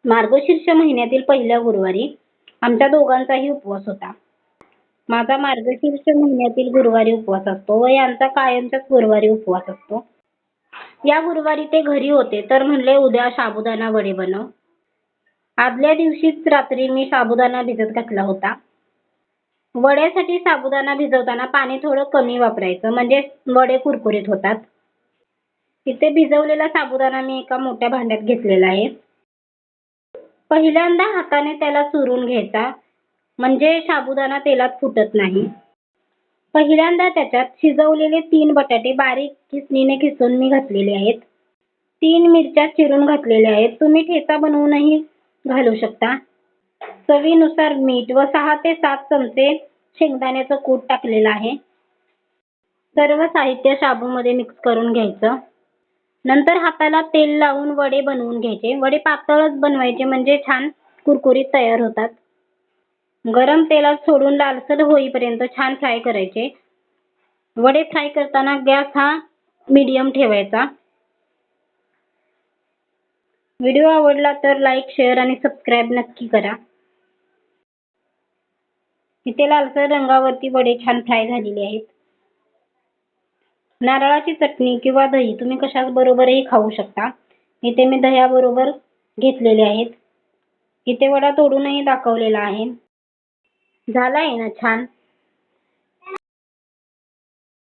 मार्गशीर्ष महिन्यातील पहिल्या गुरुवारी आमच्या दोघांचाही उपवास होता. माझा मार्गशीर्ष महिन्यातील गुरुवारी उपवास असतो व यांचा कायमचाच गुरुवारी उपवास असतो. या गुरुवारी ते घरी होते तर म्हणले उद्या साबुदाणा वडे बनव. आदल्या दिवशीच रात्री मी साबुदाणा भिजत घातला होता. वड्यासाठी साबुदाणा भिजवताना पाणी थोडं कमी वापरायचं म्हणजे वडे कुरकुरीत होतात. इथे भिजवलेला साबुदाणा मी एका मोठ्या भांड्यात घेतलेला आहे. पहिल्यांदा हाताने त्याला चुरून घ्यायचा म्हणजे साबुदाणा तेलात फुटत नाही. पहिल्यांदा त्याच्यात शिजवलेले 3 बटाटे बारीक खिसणीने खिसून मी घातलेले आहेत. 3 मिरच्या चिरून घातलेल्या आहेत. तुम्ही ठेचा बनवूनही घालू शकता. चवीनुसार मीठ व 6 ते 7 चमचे शेंगदाण्याचं कूट टाकलेलं आहे. सर्व साहित्य साबूमध्ये मिक्स करून घ्यायचं. नंतर हाताला तेल लावून वडे बनवून घ्यायचे. वडे पातळच बनवायचे म्हणजे छान कुरकुरीत तयार होतात. गरम तेलात सोडून लालसर होईपर्यंत छान फ्राय करायचे. वडे फ्राय करताना गॅस हा मीडियम ठेवायचा. व्हिडिओ आवडला तर लाईक, शेअर आणि सबस्क्राईब नक्की करा. इथे लालसर रंगावरती वडे छान फ्राय झालेले आहेत. नारळाची चटणी किंवा दही तुम्ही कशाबरोबरही खाऊ शकता. इथे मी दह्याबरोबर घेतलेले आहेत. इथे वडा तोडूनही दाखवलेला आहे. झाला आहे ना छान.